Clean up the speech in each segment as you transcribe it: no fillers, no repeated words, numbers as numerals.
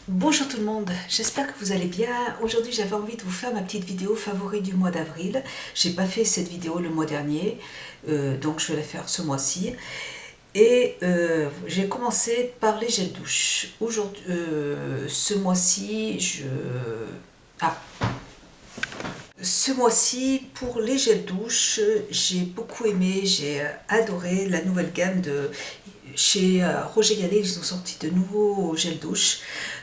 Bonjour tout le monde, j'espère que vous allez bien. Aujourd'hui j'avais envie de vous faire ma petite vidéo favori du mois d'avril. J'ai pas fait cette vidéo le mois dernier, donc je vais la faire ce mois-ci. Et j'ai commencé par les gels douche. Aujourd'hui, ce mois-ci, Ah, ce mois-ci, pour les gels douche, j'ai beaucoup aimé, j'ai adoré la nouvelle gamme de chez Roger Gallet. Ils ont sorti de nouveaux gels douche.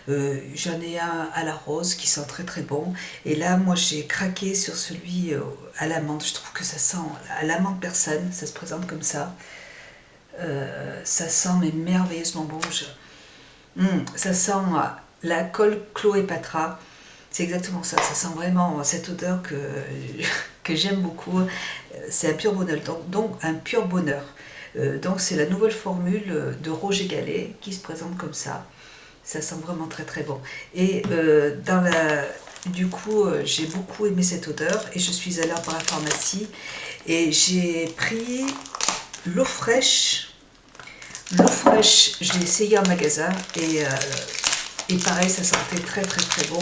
J'en ai un à la rose qui sent très très bon. Et là, moi, j'ai craqué sur celui à l'amande. Je trouve que ça sent à l'amande persane. Ça se présente comme ça. Ça sent mais merveilleusement bon. Ça sent la colle Chloé Patra. C'est exactement ça. Ça sent vraiment cette odeur que j'aime beaucoup. C'est un pur bonheur. Donc un pur bonheur. Donc c'est la nouvelle formule de Roger Gallet qui se présente comme ça. Ça sent vraiment très très bon. Et du coup, j'ai beaucoup aimé cette odeur et je suis allée par la pharmacie et j'ai pris l'eau fraîche. L'eau fraîche, je l'ai essayé en magasin et pareil, ça sentait très très très bon.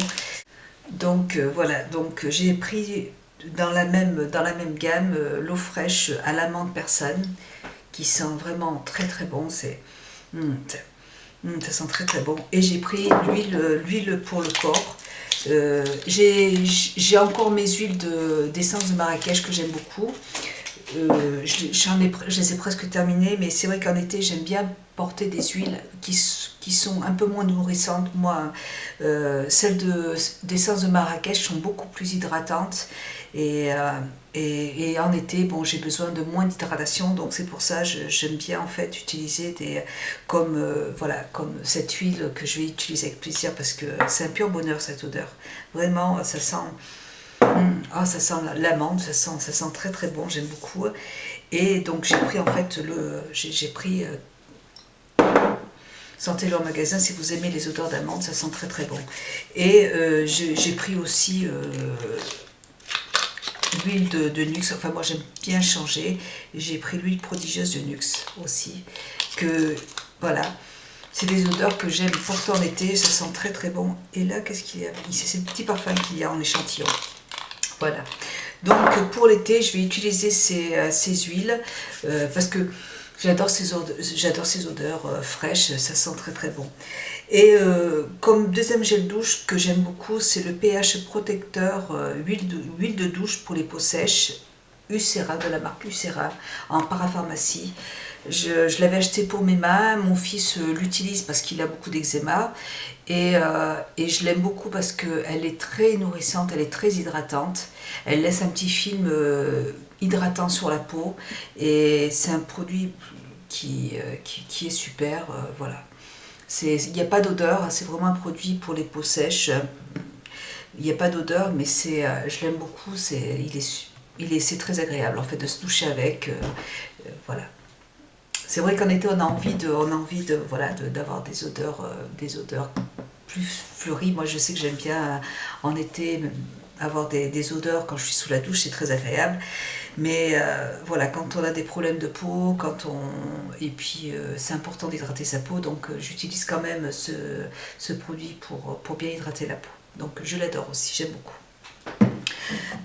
Donc voilà, donc j'ai pris dans la même gamme l'eau fraîche à l'amande persane qui sent vraiment très très bon. Ça sent très très bon. Et j'ai pris l'huile pour le corps. J'ai encore mes huiles d'essence de Marrakech que j'aime beaucoup. Je les ai presque terminées, mais c'est vrai qu'en été j'aime bien porter des huiles qui sont un peu moins nourrissantes. Moi, celles d'essence de Marrakech sont beaucoup plus hydratantes et en été, bon, j'ai besoin de moins d'hydratation, donc c'est pour ça j'aime bien en fait utiliser comme cette huile que je vais utiliser avec plaisir parce que c'est un pur bonheur cette odeur. Vraiment, ça sent. Ça sent l'amande, ça sent très très bon, j'aime beaucoup. Et donc j'ai pris en fait sentez-le en magasin si vous aimez les odeurs d'amande, ça sent très très bon. Et j'ai pris aussi l'huile de Nuxe, enfin moi j'aime bien changer. J'ai pris l'huile prodigieuse de Nuxe aussi, que voilà. C'est des odeurs que j'aime porter en été, ça sent très très bon. Et là, qu'est-ce qu'il y a? C'est ces petits parfums qu'il y a en échantillon. Voilà. Donc pour l'été, je vais utiliser ces huiles parce que j'adore ces odeurs fraîches, ça sent très très bon. Et comme deuxième gel douche que j'aime beaucoup, c'est le pH protecteur huile de douche pour les peaux sèches, Ucera, de la marque Ucera, en parapharmacie. Je l'avais acheté pour mes mains, mon fils l'utilise parce qu'il a beaucoup d'eczéma et je l'aime beaucoup parce qu'elle est très nourrissante, elle est très hydratante, elle laisse un petit film hydratant sur la peau et c'est un produit qui est super, voilà. Il n'y a pas d'odeur, c'est vraiment un produit pour les peaux sèches, il n'y a pas d'odeur mais je l'aime beaucoup, c'est très agréable en fait de se doucher avec, voilà. C'est vrai qu'en été, on a envie d'avoir des odeurs plus fleuries. Moi, je sais que j'aime bien en été avoir des odeurs quand je suis sous la douche, c'est très agréable. Mais voilà, quand on a des problèmes de peau, et puis c'est important d'hydrater sa peau, donc j'utilise quand même ce produit pour bien hydrater la peau. Donc je l'adore aussi, j'aime beaucoup.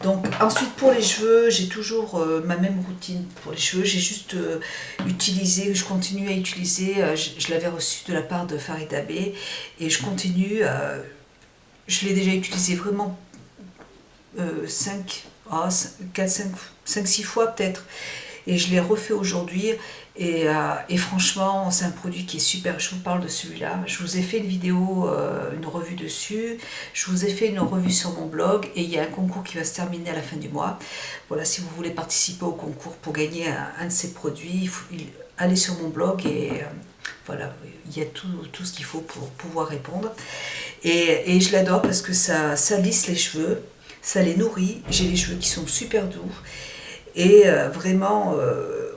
Donc ensuite pour les cheveux, j'ai toujours ma même routine pour les cheveux. J'ai juste je continue à utiliser, je l'avais reçu de la part de Farida Bey et je continue, je l'ai déjà utilisé vraiment 5, 6 fois peut-être. Et je l'ai refait aujourd'hui et franchement c'est un produit qui est super. Je vous parle de celui-là, je vous ai fait une vidéo, une revue dessus, je vous ai fait une revue sur mon blog et il y a un concours qui va se terminer à la fin du mois. Voilà, si vous voulez participer au concours pour gagner un de ces produits, allez sur mon blog et voilà, il y a tout ce qu'il faut pour pouvoir répondre. Et je l'adore parce que ça lisse les cheveux, ça les nourrit, j'ai les cheveux qui sont super doux. Et vraiment,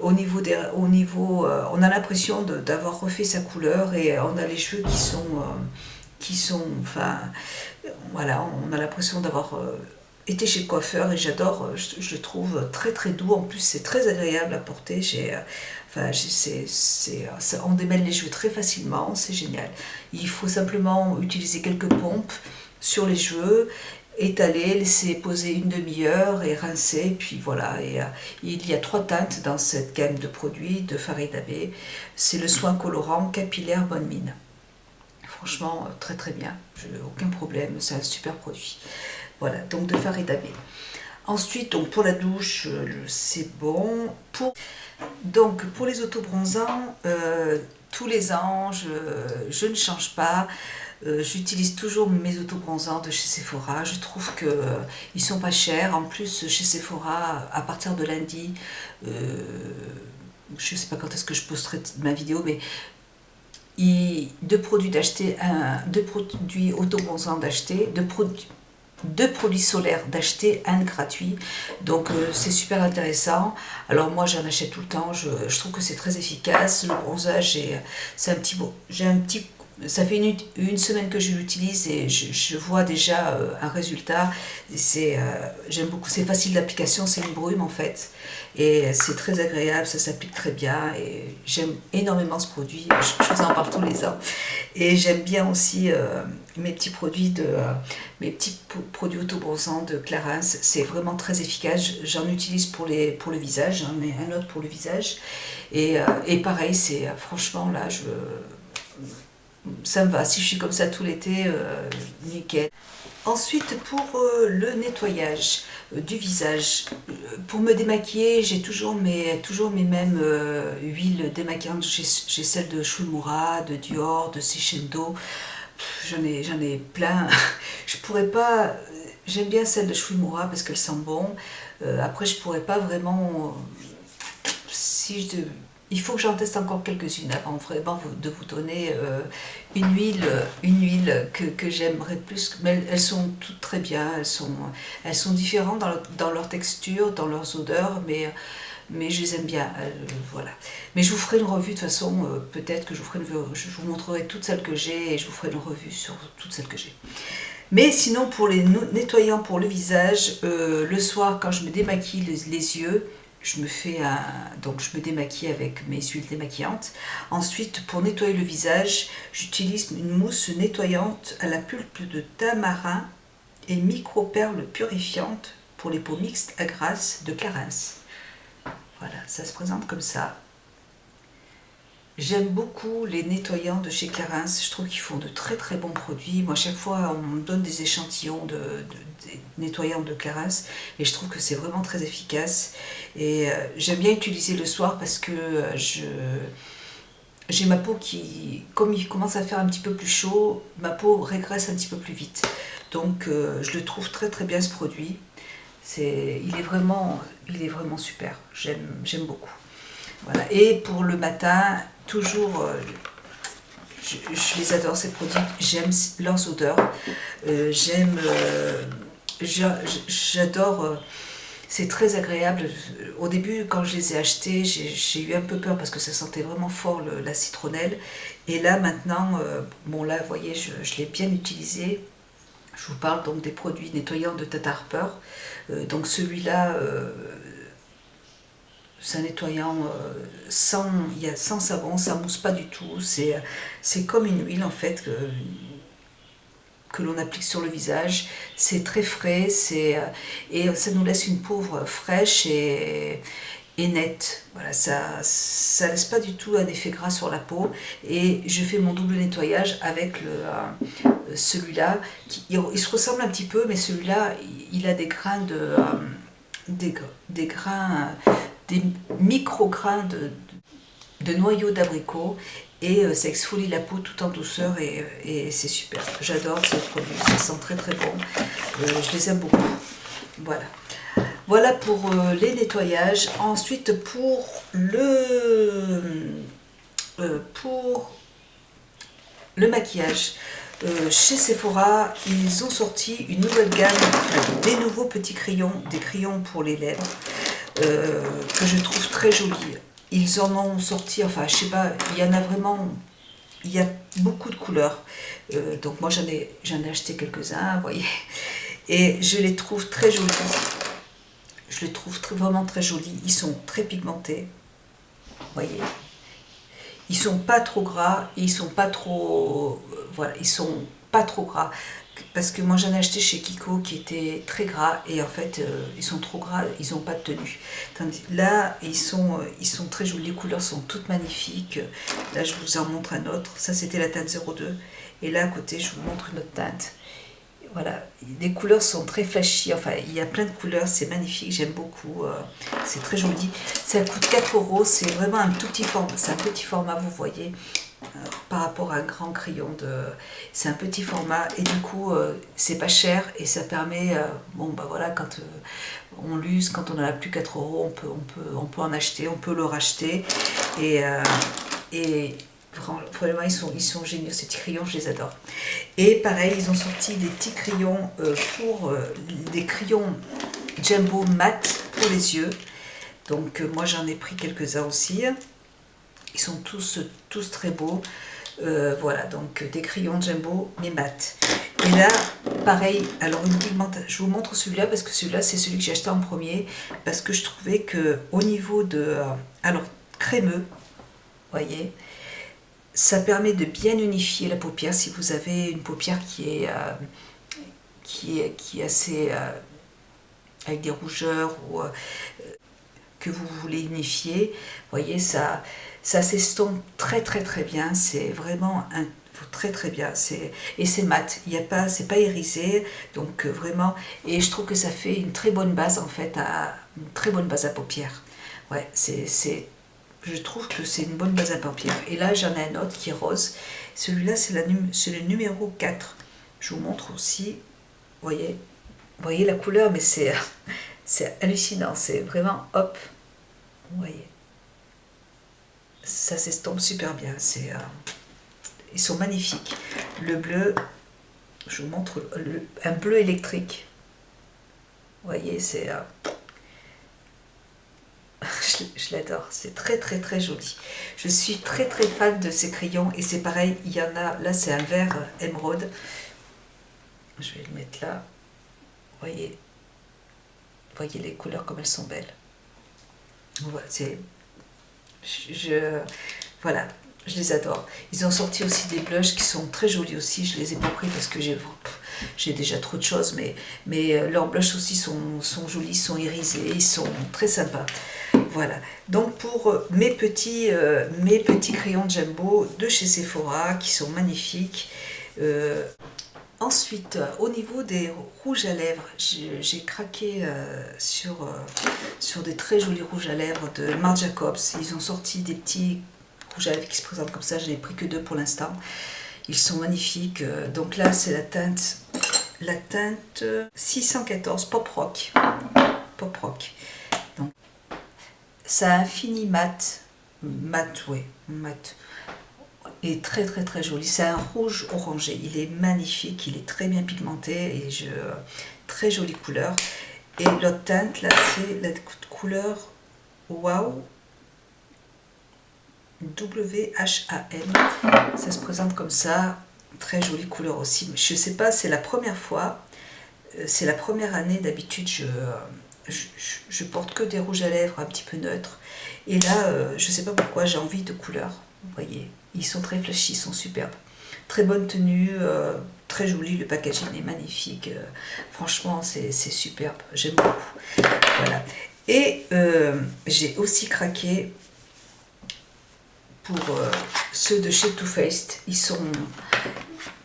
on a l'impression d'avoir refait sa couleur et on a les cheveux enfin, voilà, on a l'impression d'avoir été chez le coiffeur et j'adore, je le trouve très très doux. En plus, c'est très agréable à porter. Enfin, on démêle les cheveux très facilement, c'est génial. Il faut simplement utiliser quelques pompes sur les cheveux, étaler, laisser poser une demi-heure et rincer, puis voilà. Et il y a 3 teintes dans cette gamme de produits de Farid Abbé. C'est le soin colorant capillaire bonne mine. Franchement, très très bien, aucun problème, c'est un super produit. Voilà, donc de Farid Abbé. Ensuite, donc pour la douche, c'est bon. Donc pour les autobronzants, tous les ans, je ne change pas. J'utilise toujours mes autobronzants de chez Sephora. Je trouve qu'ils sont pas chers. En plus, chez Sephora, à partir de lundi, je ne sais pas quand est-ce que je posterai ma vidéo, mais deux produits autobronzants d'acheter, deux produits solaires d'acheter, un gratuit. Donc c'est super intéressant. Alors moi j'en achète tout le temps, je trouve que c'est très efficace. Le bronzage, ça fait une semaine que je l'utilise et je vois déjà un résultat. J'aime beaucoup, c'est facile d'application, c'est une brume en fait. Et c'est très agréable, ça s'applique très bien et j'aime énormément ce produit. Je vous en parle tous les ans. Et j'aime bien aussi mes petits produits autobronzants de Clarins. C'est vraiment très efficace. J'en utilise pour le visage, j'en ai un autre pour le visage. Et pareil, franchement là, ça me va. Si je suis comme ça tout l'été, nickel. Ensuite, pour le nettoyage du visage, pour me démaquiller, j'ai toujours mes mêmes huiles démaquillantes. J'ai celle de Shuimura, de Dior, de Shiseido. J'en ai plein. Je pourrais pas. J'aime bien celle de Shuimura parce qu'elle sent bon. Après, je pourrais pas vraiment. Il faut que j'en teste encore quelques-unes avant vraiment de vous donner une huile que j'aimerais plus. Mais elles sont toutes très bien, elles sont différentes dans leur texture, dans leurs odeurs, mais je les aime bien, voilà. Mais je vous ferai une revue de toute façon, peut-être que je vous montrerai toutes celles que j'ai et je vous ferai une revue sur toutes celles que j'ai. Mais sinon, pour les nettoyants pour le visage, le soir quand je me démaquille les yeux, je me démaquille avec mes huiles démaquillantes. Ensuite, pour nettoyer le visage, j'utilise une mousse nettoyante à la pulpe de tamarin et micro-perles purifiantes pour les peaux mixtes à grasse de Clarins. Voilà, ça se présente comme ça. J'aime beaucoup les nettoyants de chez Clarins, je trouve qu'ils font de très très bons produits. Moi, chaque fois, on me donne des échantillons des nettoyants de Clarins et je trouve que c'est vraiment très efficace. Et j'aime bien utiliser le soir parce que j'ai ma peau comme il commence à faire un petit peu plus chaud, ma peau régresse un petit peu plus vite. Donc, je le trouve très très bien ce produit. Il est vraiment super, j'aime beaucoup. Voilà. Et pour le matin, toujours, je les adore ces produits, j'aime leurs odeurs, j'adore, c'est très agréable. Au début, quand je les ai achetés, j'ai eu un peu peur parce que ça sentait vraiment fort la citronnelle. Et là, maintenant, bon là, vous voyez, je l'ai bien utilisé. Je vous parle donc des produits nettoyants de Tata Harper. Donc celui-là, c'est un nettoyant sans savon, ça mousse pas du tout. C'est comme une huile en fait que l'on applique sur le visage. C'est très frais, et ça nous laisse une peau fraîche et nette. Voilà, ça laisse pas du tout un effet gras sur la peau. Et je fais mon double nettoyage avec celui-là. Il se ressemble un petit peu, mais celui-là, il a des grains des micro-grains de noyaux d'abricot et ça exfolie la peau tout en douceur et c'est super. J'adore ces produits, ça sent très très bon. Je les aime beaucoup. Voilà pour les nettoyages. Ensuite pour le maquillage. Chez Sephora, ils ont sorti une nouvelle gamme, des nouveaux petits crayons, des crayons pour les lèvres, que je trouve très jolis. Ils en ont sorti, enfin je sais pas, il y en a vraiment, il y a beaucoup de couleurs. Donc moi j'en ai acheté quelques-uns, vous voyez, et je les trouve très jolis. Je les trouve vraiment très jolis, ils sont très pigmentés. voyez. Ils sont pas trop gras, ils sont pas trop, voilà, ils sont pas trop gras. Parce que moi j'en ai acheté chez Kiko qui était très gras et en fait ils sont trop gras, ils n'ont pas de tenue. Tandis là ils sont très jolis, les couleurs sont toutes magnifiques. Là je vous en montre un autre, ça c'était la teinte 02 et là à côté je vous montre une autre teinte. Voilà, les couleurs sont très flashy, enfin il y a plein de couleurs, c'est magnifique, j'aime beaucoup, c'est très joli. Ça coûte 4 €, c'est vraiment un tout petit format, c'est un petit format vous voyez, par rapport à un grand crayon c'est un petit format et du coup c'est pas cher et ça permet, bon bah voilà, quand on l'use, quand on n'en a plus 4 €, on peut en acheter, on peut le racheter et vraiment ils sont géniaux ces petits crayons, je les adore. Et pareil, ils ont sorti des petits crayons des crayons Jumbo mat pour les yeux. Donc moi j'en ai pris quelques-uns aussi. Ils sont tous très beaux. Voilà, donc des crayons Jumbo mais mat. Et là, pareil, alors une pigmentation. Je vous montre celui-là parce que celui-là c'est celui que j'ai acheté en premier parce que je trouvais que au niveau de alors crémeux, voyez, ça permet de bien unifier la paupière si vous avez une paupière qui est assez avec des rougeurs ou que vous voulez unifier. Voyez, ça s'estompe très bien. C'est vraiment très très bien. Et c'est mat. Il y a pas, c'est pas irisé. Donc vraiment, et je trouve que ça fait une très bonne base en fait, une très bonne base à paupières. Ouais, je trouve que c'est une bonne base à paupières. Et là, j'en ai un autre qui est rose. Celui-là, c'est le numéro 4. Je vous montre aussi. Vous voyez la couleur, mais c'est hallucinant. C'est vraiment hop. Vous voyez. Ça s'estompe super bien. Ils sont magnifiques. Le bleu, je vous montre un bleu électrique. Vous voyez, c'est... je l'adore, c'est très joli. Je suis très fan de ces crayons et c'est pareil, il y en a, là c'est un vert émeraude. Je vais le mettre là. Voyez les couleurs comme elles sont belles. Voilà, voilà, je les adore. Ils ont sorti aussi des blushs qui sont très jolis aussi. Je les ai pas pris parce que j'ai déjà trop de choses, mais leurs blushs aussi sont jolis, sont irisés, ils sont très sympas. Voilà, donc pour mes petits crayons Jumbo de chez Sephora qui sont magnifiques. Ensuite, au niveau des rouges à lèvres, j'ai craqué sur des très jolis rouges à lèvres de Marc Jacobs. Ils ont sorti des petits rouges à lèvres qui se présentent comme ça, je n'ai pris que 2 pour l'instant. Ils sont magnifiques. Donc là, c'est la teinte 614 Pop Rock. Donc, ça a un fini mat, et très joli. C'est un rouge orangé, il est magnifique, il est très bien pigmenté et très jolie couleur. Et l'autre teinte là, c'est la couleur Wow WHAM. Ça se présente comme ça, très jolie couleur aussi. Je sais pas, c'est la première fois, c'est la première année. D'habitude je porte que des rouges à lèvres un petit peu neutres et là je sais pas pourquoi j'ai envie de couleur. Vous voyez, ils sont très flashy, ils sont superbes, très bonne tenue, très joli, le packaging est magnifique, franchement c'est superbe, j'aime beaucoup. Voilà, et j'ai aussi craqué pour ceux de chez Too Faced. Ils sont,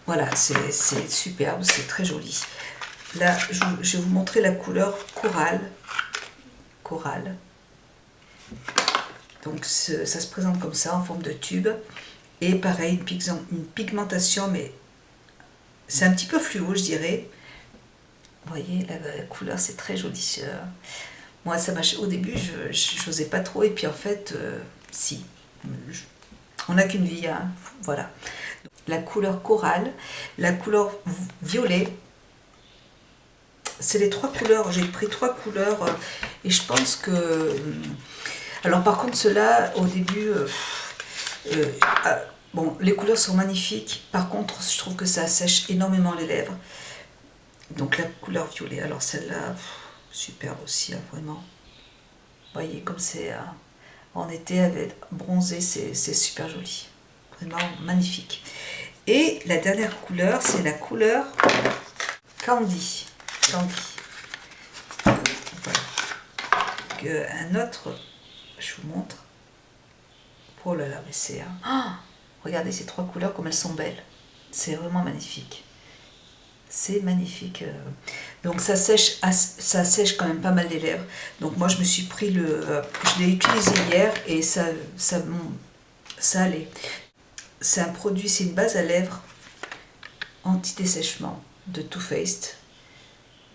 voilà, c'est superbe, c'est très joli. Là, je vais vous montrer la couleur corail. Donc ça se présente comme ça, en forme de tube. Et pareil, une pigmentation, mais c'est un petit peu fluo, je dirais. Vous voyez, la couleur, c'est très joli. Moi, au début, je n'osais pas trop. Et puis en fait, si. On n'a qu'une vie, hein, voilà. La couleur corail, la couleur violet. C'est les 3 couleurs, j'ai pris 3 couleurs et je pense que... Alors par contre ceux-là, au début, bon, les couleurs sont magnifiques, par contre je trouve que ça assèche énormément les lèvres. Donc la couleur violet, alors celle-là, superbe aussi, hein, vraiment. Vous voyez comme c'est en été avec bronzé, c'est super joli. Vraiment magnifique. Et la dernière couleur, c'est la couleur Candy. Candy. Voilà. Un autre, je vous montre. Oh là là, mais c'est... regardez ces trois couleurs comme elles sont belles. C'est vraiment magnifique. C'est magnifique. Donc ça sèche quand même pas mal les lèvres. Donc moi je me suis pris je l'ai utilisé hier et ça allait. C'est un produit, c'est une base à lèvres anti-dessèchement de Too Faced.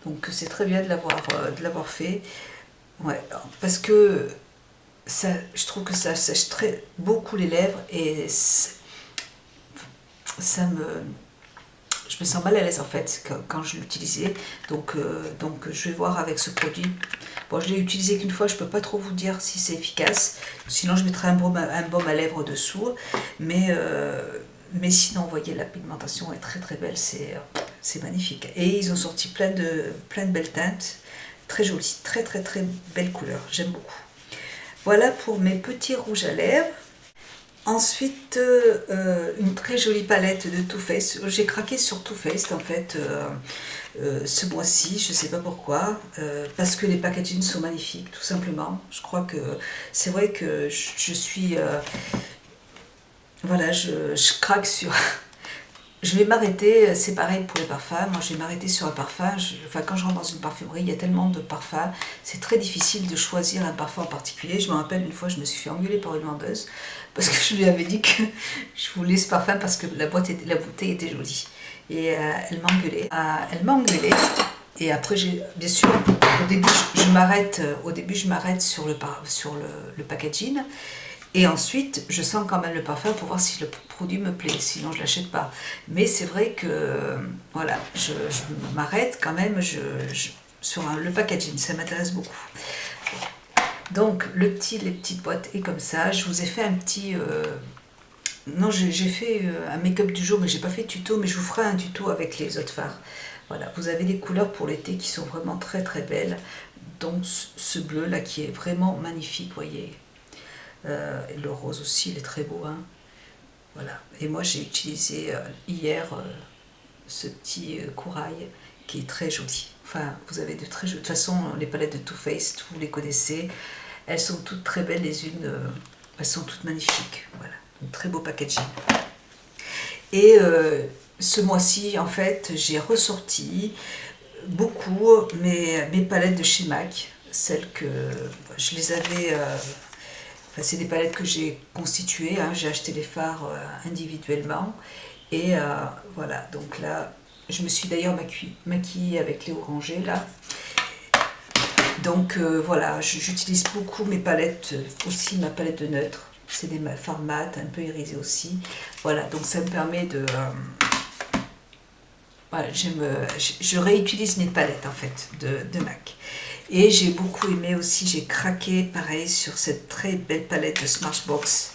Donc c'est très bien de l'avoir fait. Ouais, parce que ça, je trouve que ça sèche beaucoup les lèvres et je me sens mal à l'aise en fait quand je l'utilisais. Donc je vais voir avec ce produit. Bon, je l'ai utilisé qu'une fois, je peux pas trop vous dire si c'est efficace. Sinon je mettrai un baume à lèvres dessous. Mais sinon, vous voyez, la pigmentation est très très belle, c'est magnifique. Et ils ont sorti plein de belles teintes, très jolies, très très très belles couleurs, j'aime beaucoup. Voilà pour mes petits rouges à lèvres. Ensuite, une très jolie palette de Too Faced. J'ai craqué sur Too Faced en fait ce mois-ci, je ne sais pas pourquoi, parce que les packagings sont magnifiques, tout simplement. Je crois que c'est vrai que je suis... voilà, je craque sur... Je vais m'arrêter, c'est pareil pour les parfums, moi je vais m'arrêter sur un parfum, quand je rentre dans une parfumerie, il y a tellement de parfums, c'est très difficile de choisir un parfum en particulier. Je me rappelle une fois, je me suis fait engueuler par une vendeuse, parce que je lui avais dit que je voulais ce parfum parce que la bouteille était jolie. Et elle m'a engueulée, et après, bien sûr, au début je m'arrête sur le packaging. Et ensuite, je sens quand même le parfum pour voir si le produit me plaît, sinon je ne l'achète pas. Mais c'est vrai que, voilà, je m'arrête quand même sur le packaging, ça m'intéresse beaucoup. Donc, les petites boîtes est comme ça. Je vous ai fait un petit... non, j'ai fait un make-up du jour, mais j'ai pas fait de tuto, mais je vous ferai un tuto avec les autres fards. Voilà, vous avez des couleurs pour l'été qui sont vraiment très très belles. Donc, ce bleu là qui est vraiment magnifique, vous voyez. Et le rose aussi, il est très beau, hein. Voilà. Et moi j'ai utilisé hier ce petit corail qui est très joli. Enfin, vous avez de très jolies... De toute façon, les palettes de Too Faced, vous les connaissez. Elles sont toutes très belles les unes. Elles sont toutes magnifiques. Voilà. Un très beau packaging. Et ce mois-ci, en fait, j'ai ressorti beaucoup mes palettes de chez MAC. Celles que je les avais... c'est des palettes que j'ai constituées, hein. J'ai acheté les fards individuellement. Et voilà, donc là, je me suis d'ailleurs maquillée avec les orangés là. Donc voilà, j'utilise beaucoup mes palettes, aussi ma palette de neutre. C'est des fards mat, un peu irisés aussi. Voilà, donc ça me permet de... voilà, je réutilise mes palettes en fait de MAC. Et j'ai beaucoup aimé aussi, j'ai craqué pareil sur cette très belle palette de Smashbox.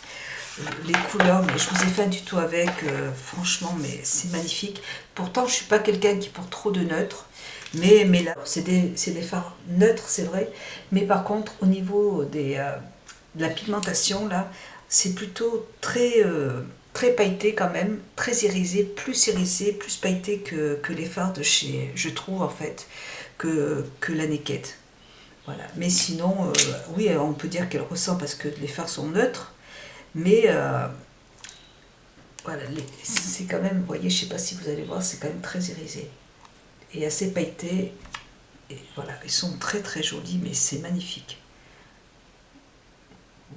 Les couleurs, mais je vous ai fait un tuto avec, franchement, mais c'est magnifique. Pourtant, je ne suis pas quelqu'un qui porte trop de neutres, mais là, c'est des fards neutres, c'est vrai. Mais par contre, au niveau de la pigmentation, là, c'est plutôt très pailleté quand même, très irisé, plus pailleté que les fards de chez, je trouve en fait, que la Naked. Voilà. Mais sinon, oui, on peut dire qu'elle ressent parce que les fards sont neutres, mais voilà, c'est quand même, vous voyez, je ne sais pas si vous allez voir, c'est quand même très irisé et assez pailleté. Et voilà, ils sont très très jolis, mais c'est magnifique.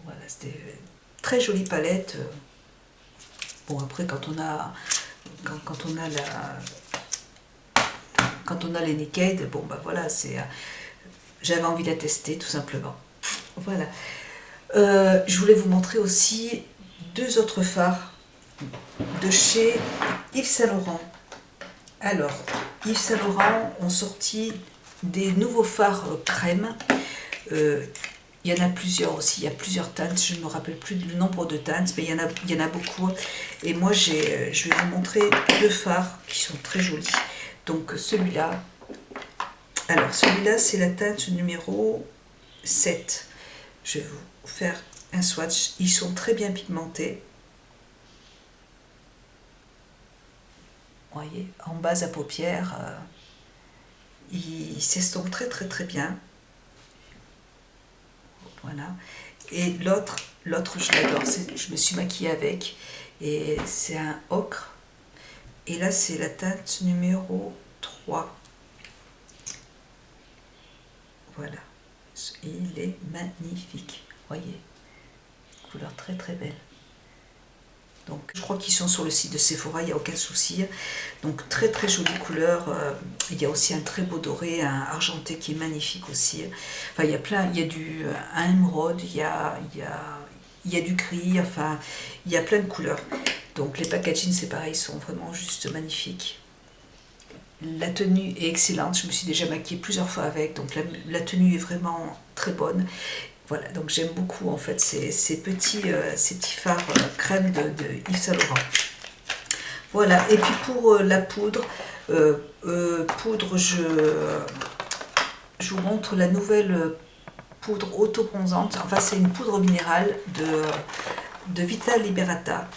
Voilà, c'était très jolie palette. Bon, après, quand on a les Naked, bon bah voilà, j'avais envie de la tester tout simplement. Voilà. Je voulais vous montrer aussi deux autres fards de chez Yves Saint Laurent. Alors, Yves Saint Laurent ont sorti des nouveaux fards crème. Il y en a plusieurs aussi, il y a plusieurs teintes, je ne me rappelle plus le nombre de teintes, mais il y en a beaucoup. Et moi, je vais vous montrer deux fards qui sont très jolis. Donc celui-là, alors celui-là, c'est la teinte numéro 7. Je vais vous faire un swatch. Ils sont très bien pigmentés. Vous voyez, en base à paupières, ils s'estompent très très très bien. Voilà. Et l'autre je l'adore, je me suis maquillée avec, et c'est un ocre. Et là, c'est la teinte numéro 3. Voilà. Il est magnifique. Voyez. Couleur très très belle. Donc, je crois qu'ils sont sur le site de Sephora, il n'y a aucun souci. Donc, très très jolie couleur. Il y a aussi un très beau doré, un argenté qui est magnifique aussi. Enfin, il y a plein, il y a un émeraude, il y a du gris, enfin, il y a plein de couleurs. Donc, les packaging, c'est pareil, ils sont vraiment juste magnifiques. La tenue est excellente, je me suis déjà maquillée plusieurs fois avec, donc la tenue est vraiment très bonne. Voilà, donc j'aime beaucoup en fait ces petits fards crème de Yves Saint Laurent. Voilà, et puis pour la poudre, je vous montre la nouvelle poudre auto-bronzante. Enfin, c'est une poudre minérale de Vita Liberata.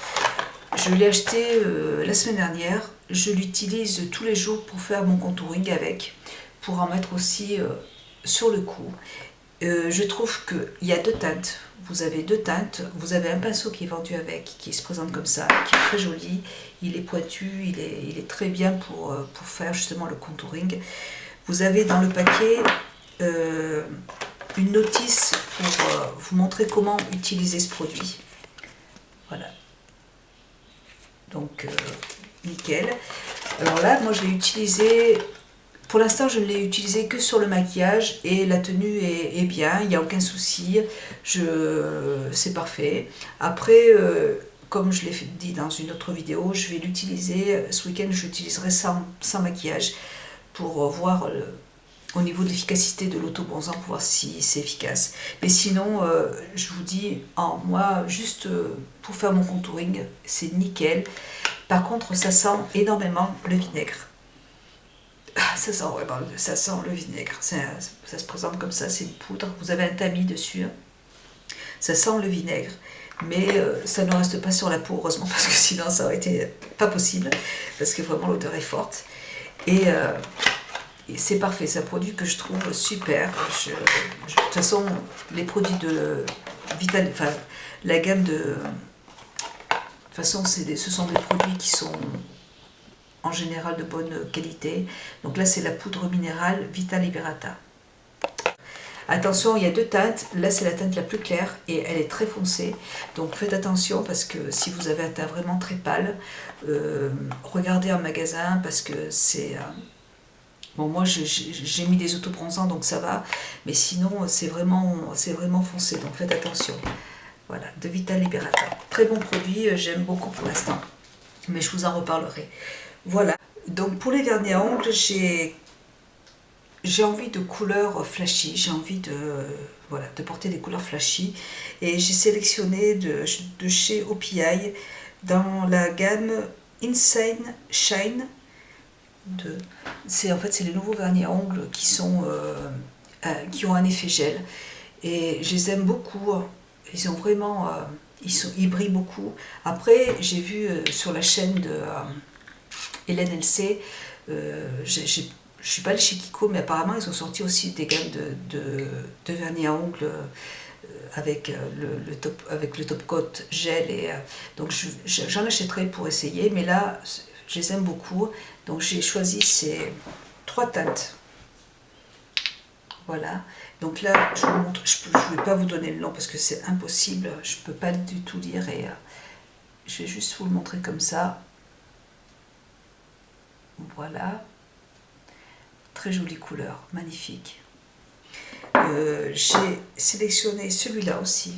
Je l'ai achetée la semaine dernière. Je l'utilise tous les jours pour faire mon contouring avec, pour en mettre aussi sur le cou. Je trouve qu'il y a deux teintes. Vous avez deux teintes. Vous avez un pinceau qui est vendu avec, qui se présente comme ça, qui est très joli. Il est pointu, il est très bien pour faire justement le contouring. Vous avez dans le paquet une notice pour vous montrer comment utiliser ce produit. Voilà. Donc, nickel. Alors là, moi je l'ai utilisé, pour l'instant je ne l'ai utilisé que sur le maquillage et la tenue est bien, il n'y a aucun souci, c'est parfait. Après, comme je l'ai dit dans une autre vidéo, je vais l'utiliser, ce week-end je l'utiliserai sans maquillage pour voir au niveau de l'efficacité de l'auto-bronzant, pour voir si c'est efficace. Mais sinon, je vous dis, moi, juste pour faire mon contouring, c'est nickel. Par contre, ça sent énormément le vinaigre. Ça sent le vinaigre. Ça se présente comme ça, c'est une poudre. Vous avez un tamis dessus. Ça sent le vinaigre. Mais ça ne reste pas sur la peau, heureusement, parce que sinon ça aurait été pas possible. Parce que vraiment l'odeur est forte. Et c'est parfait, c'est un produit que je trouve super. De toute façon, les produits de Vital, enfin la gamme de... De toute façon, ce sont des produits qui sont en général de bonne qualité. Donc là, c'est la poudre minérale Vita Liberata. Attention, il y a deux teintes. Là, c'est la teinte la plus claire et elle est très foncée. Donc faites attention parce que si vous avez un teint vraiment très pâle, regardez en magasin parce que c'est... Bon, moi, j'ai mis des autobronzants, donc ça va. Mais sinon, c'est vraiment foncé. Donc faites attention. Voilà, de Vita Liberata. Très bon produit, j'aime beaucoup pour l'instant. Mais je vous en reparlerai. Voilà. Donc pour les vernis à ongles, j'ai envie de couleurs flashy. J'ai envie de porter des couleurs flashy. Et j'ai sélectionné de chez OPI dans la gamme Insane Shine. C'est les nouveaux vernis à ongles qui ont un effet gel. Et je les aime beaucoup. Ils ont vraiment, ils brillent beaucoup. Après, j'ai vu sur la chaîne de Hélène LC, je ne suis pas allée chez Kiko, mais apparemment ils ont sorti aussi des gammes de vernis à ongles avec le top coat gel. Et donc j'en achèterai pour essayer, mais là, je les aime beaucoup. Donc j'ai choisi ces 3 teintes. Voilà. Donc là, je vous montre, je ne vais pas vous donner le nom parce que c'est impossible, je ne peux pas du tout lire et je vais juste vous le montrer comme ça. Voilà. Très jolie couleur, magnifique. J'ai sélectionné celui-là aussi.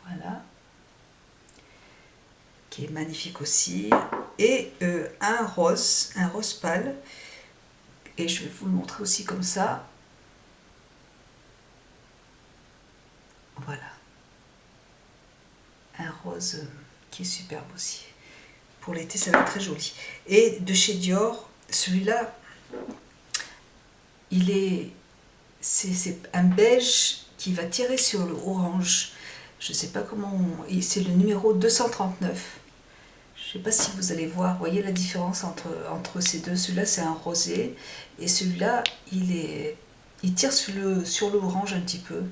Voilà. Qui est magnifique aussi. Et un rose pâle. Et je vais vous le montrer aussi comme ça. Voilà. Un rose qui est superbe aussi. Pour l'été, ça va être très joli. Et de chez Dior, celui-là, il est c'est un beige qui va tirer sur le orange. Je ne sais pas comment... C'est le numéro 239. Je ne sais pas si vous allez voir, vous voyez la différence entre ces deux. Celui-là, c'est un rosé. Et celui-là, il tire sur le orange un petit peu.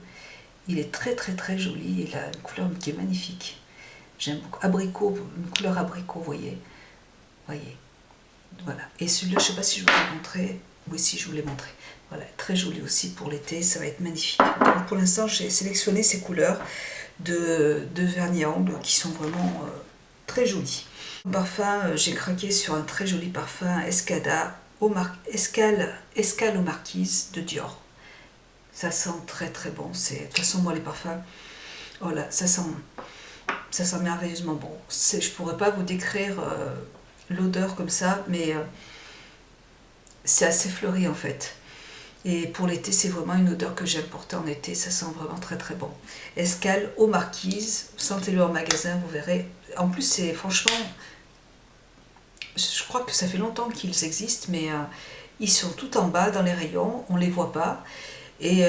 Il est très très très joli. Il a une couleur qui est magnifique. J'aime beaucoup. Abricot, une couleur abricot, vous voyez. Voyez. Voilà. Et celui-là, je ne sais pas si je vous l'ai montré. Oui, si, je vous l'ai montré. Voilà, très joli aussi pour l'été. Ça va être magnifique. Donc, pour l'instant, j'ai sélectionné ces couleurs de vernis à ongles qui sont vraiment très jolies. Parfum, j'ai craqué sur un très joli parfum Escada Escale aux Marquises de Dior. Ça sent très très bon. De toute façon, moi les parfums, voilà, ça sent merveilleusement bon. Je pourrais pas vous décrire l'odeur comme ça, mais c'est assez fleuri en fait. Et pour l'été, c'est vraiment une odeur que j'aime porter en été. Ça sent vraiment très très bon. Escale aux Marquises. Sentez-le en magasin, vous verrez. En plus, c'est franchement... Je crois que ça fait longtemps qu'ils existent, mais ils sont tout en bas dans les rayons. On ne les voit pas. Et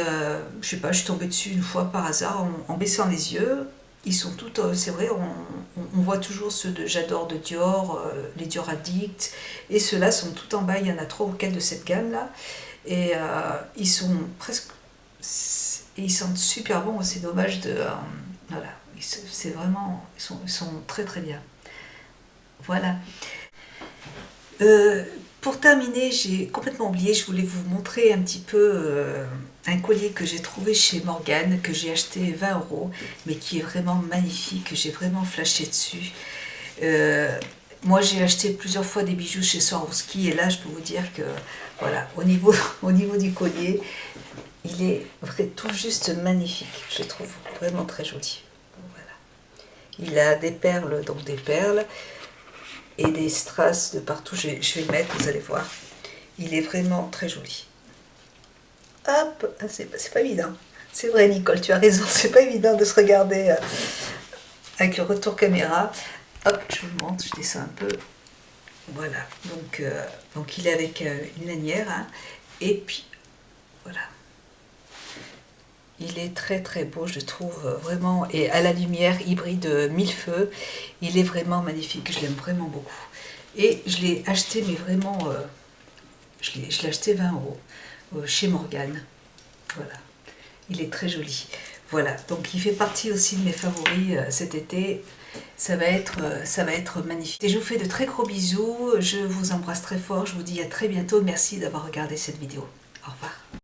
je sais pas, je suis tombée dessus une fois par hasard en baissant les yeux. Ils sont tous... C'est vrai, on voit toujours ceux de J'adore de Dior, les Dior Addict. Et ceux-là sont tout en bas. Il y en a 3 ou 4 de cette gamme-là. Et ils sont presque... Ils sentent super bon, c'est dommage de... voilà, c'est vraiment... Ils sont très très bien. Voilà. Pour terminer, j'ai complètement oublié, je voulais vous montrer un petit peu un collier que j'ai trouvé chez Morgane, que j'ai acheté 20 €, mais qui est vraiment magnifique, que j'ai vraiment flashé dessus. Moi, j'ai acheté plusieurs fois des bijoux chez Swarovski, et là, je peux vous dire que, voilà, au niveau du collier, il est tout juste magnifique. Je le trouve vraiment très joli. Voilà. Il a des perles, donc des perles, et des strass de partout. Je vais le mettre, vous allez voir. Il est vraiment très joli. Hop, c'est pas évident. C'est vrai, Nicole, tu as raison, c'est pas évident de se regarder avec le retour caméra. Hop, je vous le montre, je descends un peu. Voilà, donc il est avec une lanière, hein, et puis voilà. Il est très très beau, je trouve, vraiment, et à la lumière hybride mille-feux, il est vraiment magnifique, je l'aime vraiment beaucoup. Et je l'ai acheté, mais vraiment, je l'ai acheté 20 € chez Morgane. Voilà, il est très joli. Voilà, donc il fait partie aussi de mes favoris cet été. Ça va être magnifique. Et je vous fais de très gros bisous, je vous embrasse très fort, je vous dis à très bientôt. Merci d'avoir regardé cette vidéo. Au revoir.